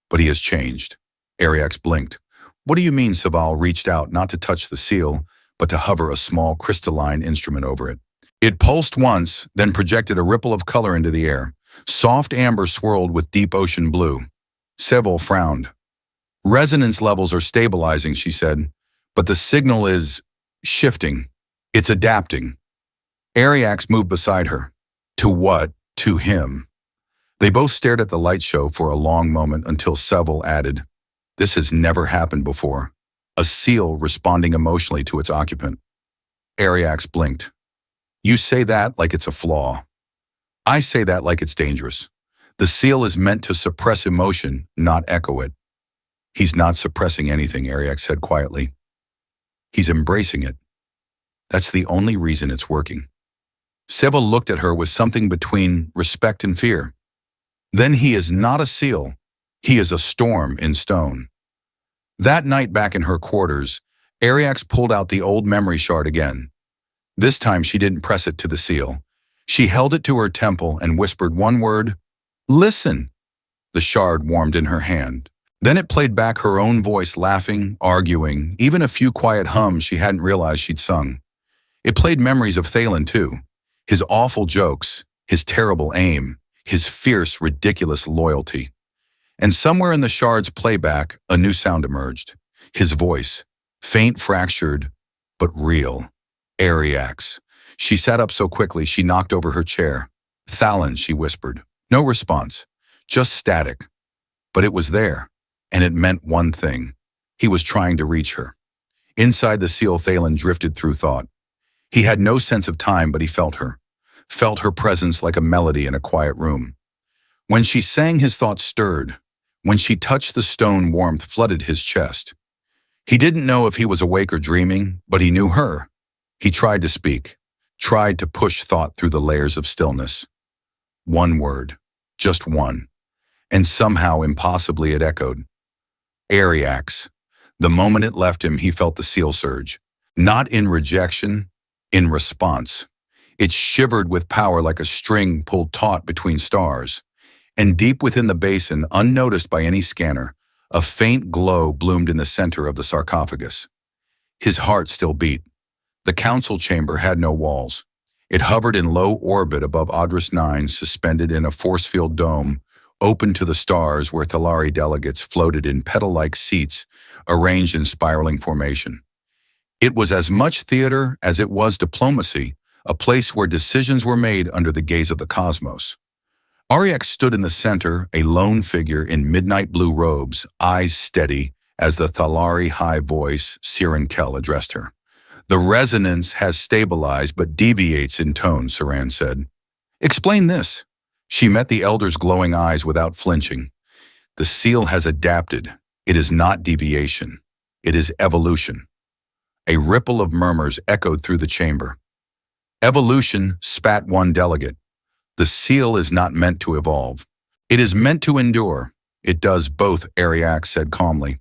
but he has changed. Ariax blinked. What do you mean? Seville reached out not to touch the seal, but to hover a small crystalline instrument over it. It pulsed once, then projected a ripple of color into the air. Soft amber swirled with deep ocean blue. Seville frowned. Resonance levels are stabilizing, she said, but the signal is shifting. It's adapting. Ariax moved beside her. To what? To him. They both stared at the light show for a long moment until Seville added, This has never happened before. A seal responding emotionally to its occupant. Ariax blinked. You say that like it's a flaw. I say that like it's dangerous. The seal is meant to suppress emotion, not echo it. He's not suppressing anything, Ariax said quietly. He's embracing it. That's the only reason it's working. Seville looked at her with something between respect and fear. Then he is not a seal. He is a storm in stone. That night back in her quarters, Ariax pulled out the old memory shard again. This time she didn't press it to the seal. She held it to her temple and whispered one word, Listen. The shard warmed in her hand. Then it played back her own voice, laughing, arguing, even a few quiet hums she hadn't realized she'd sung. It played memories of Thalen too. His awful jokes, his terrible aim, his fierce, ridiculous loyalty. And somewhere in the shard's playback, a new sound emerged. His voice, faint, fractured, but real. Ariax. She sat up so quickly she knocked over her chair. Thalen, she whispered. No response, just static. But it was there, and it meant one thing. He was trying to reach her. Inside the seal, Thalen drifted through thought. He had no sense of time, but he felt her presence like a melody in a quiet room. When she sang, his thoughts stirred. When she touched the stone, warmth flooded his chest. He didn't know if he was awake or dreaming, but he knew her. He tried to speak, tried to push thought through the layers of stillness. One word, just one. And somehow, impossibly, it echoed. Ariax. The moment it left him, he felt the seal surge. Not in rejection, in response. It shivered with power like a string pulled taut between stars. And deep within the basin, unnoticed by any scanner, a faint glow bloomed in the center of the sarcophagus. His heart still beat. The council chamber had no walls. It hovered in low orbit above Audrus 9, suspended in a force-field dome, open to the stars where Thalari delegates floated in petal-like seats arranged in spiraling formation. It was as much theater as it was diplomacy, a place where decisions were made under the gaze of the cosmos. Ariax stood in the center, a lone figure in midnight blue robes, eyes steady, as the Thalari high voice, Siren Kell, addressed her. The resonance has stabilized but deviates in tone, Saran said. Explain this. She met the elder's glowing eyes without flinching. The seal has adapted. It is not deviation. It is evolution. A ripple of murmurs echoed through the chamber. Evolution, spat one delegate. The seal is not meant to evolve. It is meant to endure. It does both, Ariax said calmly.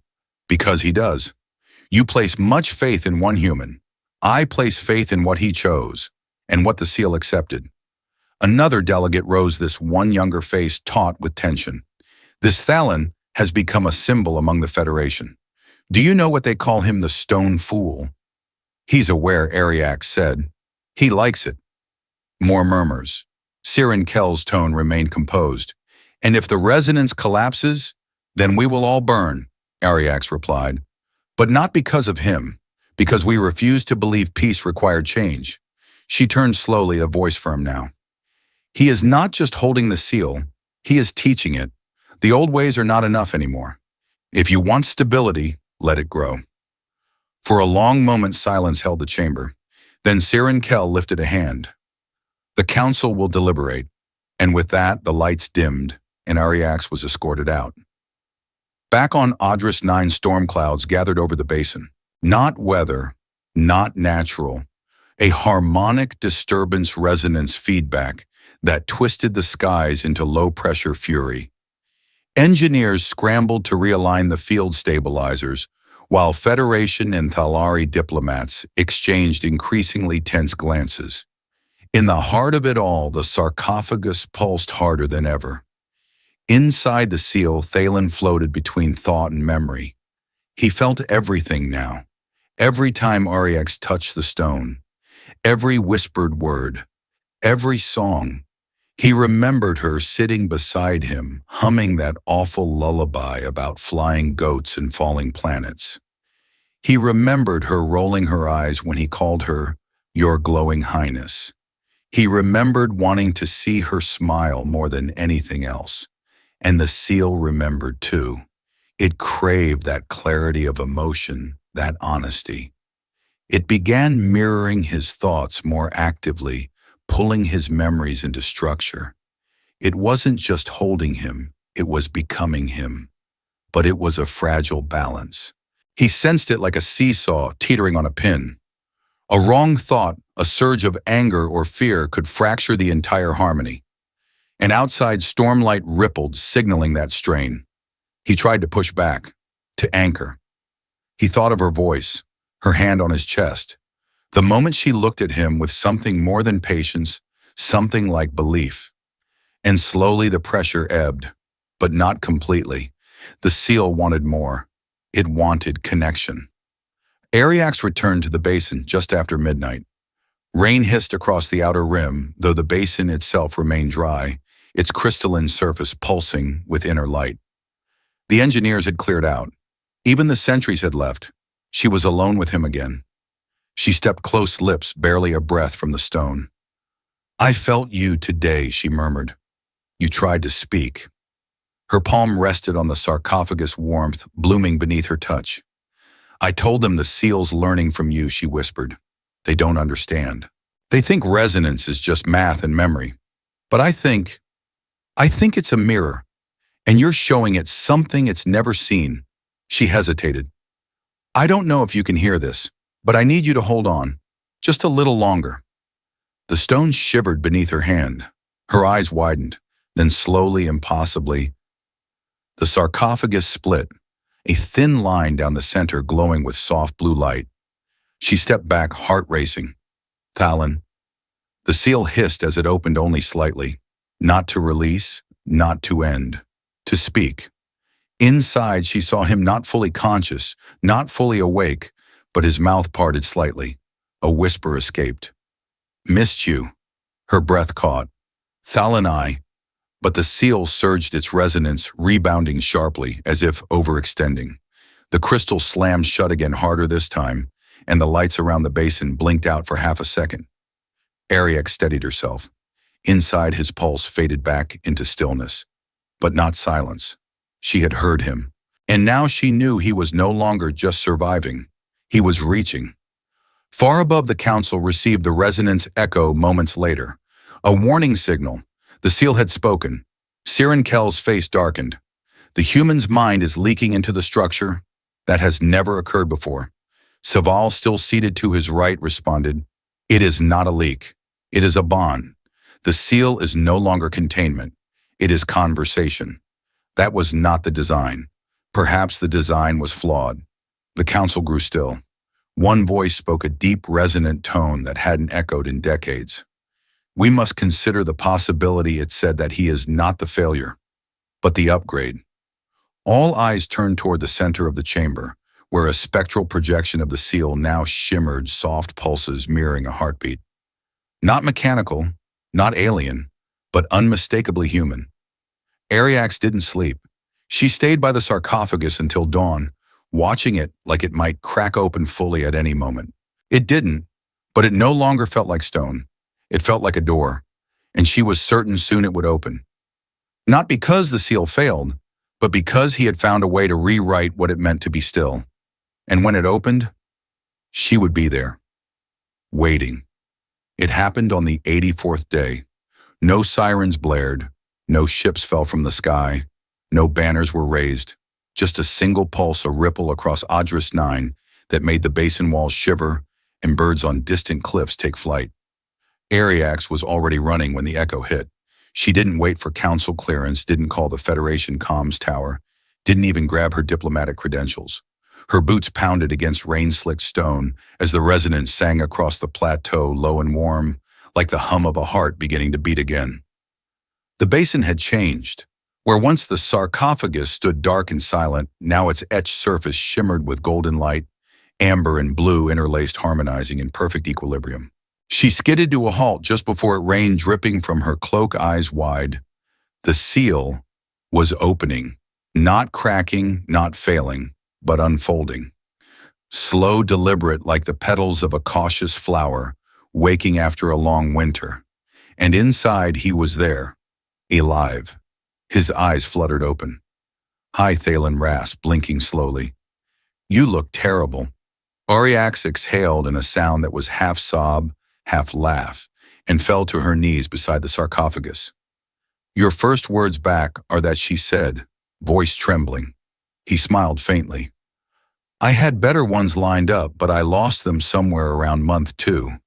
Because he does. You place much faith in one human. I place faith in what he chose, and what the seal accepted. Another delegate rose, this one younger face taut with tension. This Thalen has become a symbol among the Federation. Do you know what they call him, the Stone Fool? He's aware, Ariax said. He likes it. More murmurs. Siren Kell's tone remained composed. And if the resonance collapses, then we will all burn, Ariax replied. But not because of him, because we refuse to believe peace required change. She turned slowly, a voice firm now. He is not just holding the seal, he is teaching it. The old ways are not enough anymore. If you want stability, let it grow. For a long moment, silence held the chamber. Then Siren Kell lifted a hand. The council will deliberate. And with that, the lights dimmed, and Ariax was escorted out. Back on Audrus 9, storm clouds gathered over the basin. Not weather, not natural. A harmonic disturbance resonance feedback that twisted the skies into low-pressure fury. Engineers scrambled to realign the field stabilizers, while Federation and Thalari diplomats exchanged increasingly tense glances. In the heart of it all, the sarcophagus pulsed harder than ever. Inside the seal, Thalen floated between thought and memory. He felt everything now. Every time Ariax touched the stone, every whispered word, every song. He remembered her sitting beside him, humming that awful lullaby about flying goats and falling planets. He remembered her rolling her eyes when he called her, "Your glowing highness." He remembered wanting to see her smile more than anything else. And the seal remembered too. It craved that clarity of emotion, that honesty. It began mirroring his thoughts more actively, pulling his memories into structure. It wasn't just holding him, it was becoming him. But it was a fragile balance. He sensed it like a seesaw teetering on a pin. A wrong thought, a surge of anger or fear could fracture the entire harmony. An outside stormlight rippled, signaling that strain. He tried to push back, to anchor. He thought of her voice, her hand on his chest. The moment she looked at him with something more than patience, something like belief. And slowly the pressure ebbed, but not completely. The seal wanted more. It wanted connection. Ariax returned to the basin just after midnight. Rain hissed across the outer rim, though the basin itself remained dry, its crystalline surface pulsing with inner light. The engineers had cleared out. Even the sentries had left. She was alone with him again. She stepped close, lips barely a breath from the stone. "I felt you today," she murmured. "You tried to speak." Her palm rested on the sarcophagus warmth blooming beneath her touch. "I told them the seal's learning from you," she whispered. "They don't understand. They think resonance is just math and memory. But I think it's a mirror, and you're showing it something it's never seen." She hesitated. "I don't know if you can hear this, but I need you to hold on, just a little longer." The stone shivered beneath her hand. Her eyes widened, then slowly, impossibly, the sarcophagus split, a thin line down the center glowing with soft blue light. She stepped back, heart racing. "Thalen." The seal hissed as it opened only slightly. Not to release, not to end. To speak. Inside, she saw him not fully conscious, not fully awake, but his mouth parted slightly. A whisper escaped. "Missed you." Her breath caught. "Thalen, I." But the seal surged its resonance, rebounding sharply, as if overextending. The crystal slammed shut again, harder this time, and the lights around the basin blinked out for half a second. Ariax steadied herself. Inside, his pulse faded back into stillness. But not silence. She had heard him. And now she knew he was no longer just surviving. He was reaching. Far above, the council received the resonance echo moments later. A warning signal. The seal had spoken. Siren Kell's face darkened. "The human's mind is leaking into the structure. That has never occurred before." Saval, still seated to his right, responded, "It is not a leak. It is a bond. The seal is no longer containment. It is conversation." That was not the design. Perhaps the design was flawed. The council grew still. One voice spoke a deep, resonant tone that hadn't echoed in decades. "We must consider the possibility," it said, "that he is not the failure, but the upgrade." All eyes turned toward the center of the chamber, where a spectral projection of the seal now shimmered, soft pulses mirroring a heartbeat. Not mechanical, not alien, but unmistakably human. Ariax didn't sleep. She stayed by the sarcophagus until dawn, watching it like it might crack open fully at any moment. It didn't, but it no longer felt like stone. It felt like a door, and she was certain soon it would open. Not because the seal failed, but because he had found a way to rewrite what it meant to be still. And when it opened, she would be there, waiting. It happened on the 84th day. No sirens blared, No ships fell from the sky. No banners were raised. Just a single pulse, a ripple across Adris 9 that made the basin walls shiver and birds on distant cliffs take flight. Ariax was already running when the echo hit. She didn't wait for council clearance, didn't call the Federation comms tower, didn't even grab her diplomatic credentials. Her boots pounded against rain-slicked stone as the resonance sang across the plateau, low and warm, like the hum of a heart beginning to beat again. The basin had changed. Where once the sarcophagus stood dark and silent, now its etched surface shimmered with golden light, amber and blue interlaced, harmonizing in perfect equilibrium. She skidded to a halt just before it rained, dripping from her cloak, eyes wide. The seal was opening, not cracking, not failing, but unfolding. Slow, deliberate, like the petals of a cautious flower, waking after a long winter. And inside he was there, alive. His eyes fluttered open. "Hi," Thalen rasped, blinking slowly. "You look terrible." Ariax exhaled in a sound that was half sob, half laugh, and fell to her knees beside the sarcophagus. "Your first words back are that," she said, voice trembling. He smiled faintly. "I had better ones lined up, but I lost them somewhere around month 2.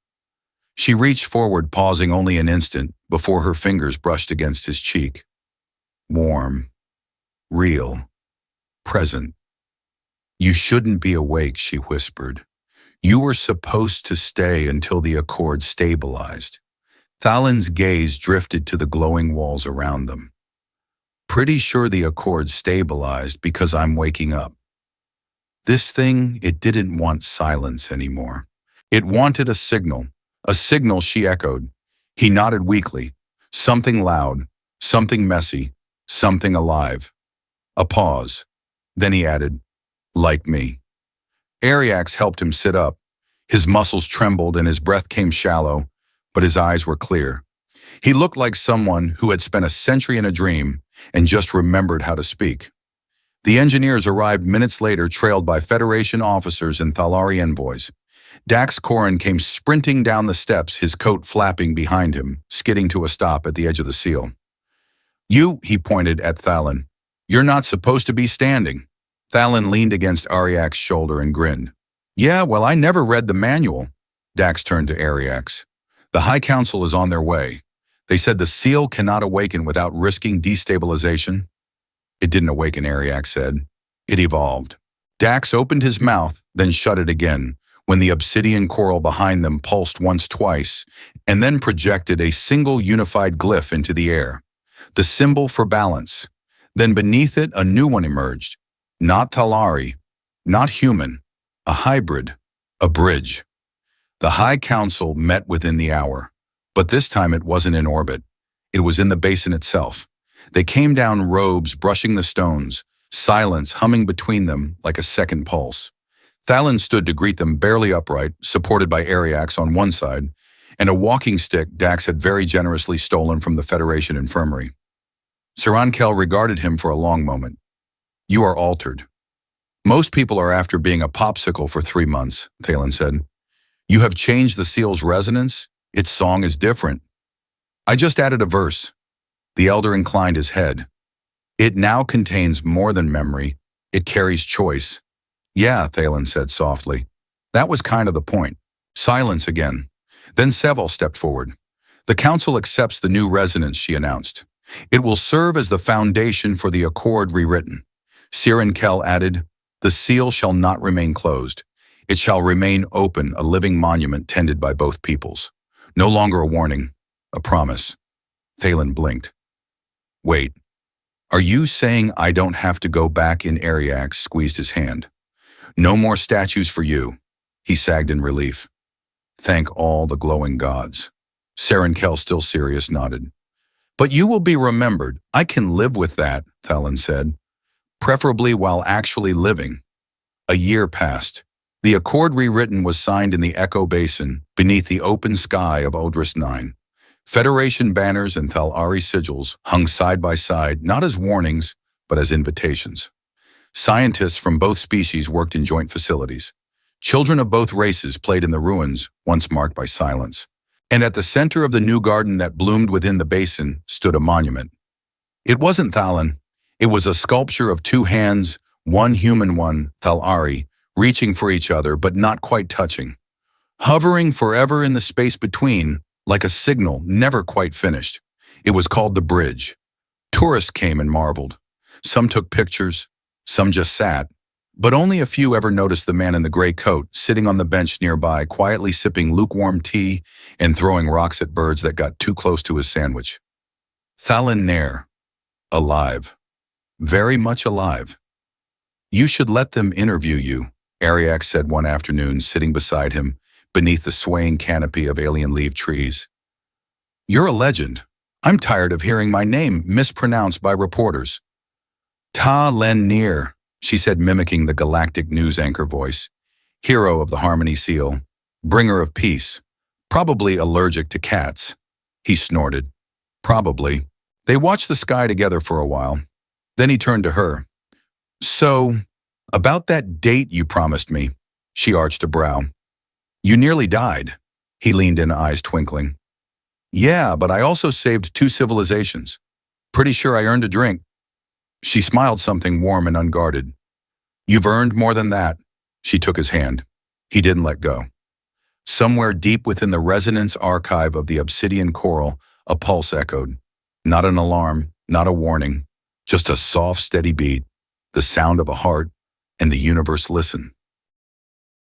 She reached forward, pausing only an instant before her fingers brushed against his cheek. Warm, real, present. "You shouldn't be awake," she whispered. "You were supposed to stay until the accord stabilized." Thalen's gaze drifted to the glowing walls around them. "Pretty sure the accord stabilized because I'm waking up." This thing, it didn't want silence anymore. It wanted a signal. A signal, she echoed. He nodded weakly. Something loud, something messy, something alive. A pause. Then he added, "Like me." Ariax helped him sit up. His muscles trembled and his breath came shallow, but his eyes were clear. He looked like someone who had spent a century in a dream and just remembered how to speak. The engineers arrived minutes later, trailed by Federation officers and Thalari envoys. Dax Corin came sprinting down the steps, his coat flapping behind him, skidding to a stop at the edge of the seal. "You," he pointed at Thalen. "You're not supposed to be standing." Thalen leaned against Ariax's shoulder and grinned. "Yeah, well, I never read the manual." Dax turned to Ariax. "The High Council is on their way. They said the seal cannot awaken without risking destabilization." "It didn't awaken," Ariax said. "It evolved." Dax opened his mouth, then shut it again, when the obsidian coral behind them pulsed once, twice, and then projected a single unified glyph into the air. The symbol for balance. Then beneath it, a new one emerged. Not Thalari, not human, a hybrid, a bridge. The High Council met within the hour, but this time it wasn't in orbit. It was in the basin itself. They came down, robes brushing the stones, silence humming between them like a second pulse. Thalen stood to greet them, barely upright, supported by Ariax on one side, and a walking stick Dax had very generously stolen from the Federation infirmary. Sarankel regarded him for a long moment. "You are altered." "Most people are after being a popsicle for 3 months," Thalen said. "You have changed the seal's resonance. Its song is different." "I just added a verse." The elder inclined his head. "It now contains more than memory. It carries choice." "Yeah," Thalen said softly. "That was kind of the point." Silence again. Then Seval stepped forward. "The Council accepts the new resonance," she announced. "It will serve as the foundation for the accord rewritten." Sirenkel added, "The seal shall not remain closed. It shall remain open, a living monument tended by both peoples. No longer a warning, a promise." Thalen blinked. "Wait, are you saying I don't have to go back in?" Ariax squeezed his hand. "No more statues for you," he sagged in relief. "Thank all the glowing gods." Sarenkel, still serious, nodded. "But you will be remembered. I can live with that," Thalen said. "Preferably while actually living." A year passed. The accord rewritten was signed in the Echo Basin, beneath the open sky of Odris 9. Federation banners and Thalari sigils hung side by side, not as warnings, but as invitations. Scientists from both species worked in joint facilities. Children of both races played in the ruins, once marked by silence. And at the center of the new garden that bloomed within the basin stood a monument. It wasn't Thalin. It was a sculpture of two hands, one human one, Thalari, reaching for each other but not quite touching. Hovering forever in the space between, like a signal never quite finished. It was called the bridge. Tourists came and marveled. Some took pictures, some just sat. But only a few ever noticed the man in the gray coat sitting on the bench nearby, quietly sipping lukewarm tea and throwing rocks at birds that got too close to his sandwich. Thalin Nair. Alive. Very much alive. You should let them interview you, Ariak said one afternoon, sitting beside him, beneath the swaying canopy of alien-leaved trees. You're a legend. I'm tired of hearing my name mispronounced by reporters. Ta-Len Nir, she said, mimicking the galactic news anchor voice. Hero of the Harmony Seal. Bringer of peace. Probably allergic to cats. He snorted. Probably. They watched the sky together for a while. Then he turned to her. So, about that date you promised me, she arched a brow. You nearly died. He leaned in, eyes twinkling. Yeah, but I also saved 2 civilizations. Pretty sure I earned a drink. She smiled, something warm and unguarded. You've earned more than that. She took his hand. He didn't let go. Somewhere deep within the resonance archive of the obsidian coral, a pulse echoed. Not an alarm, not a warning, just a soft, steady beat, the sound of a heart, and the universe listened.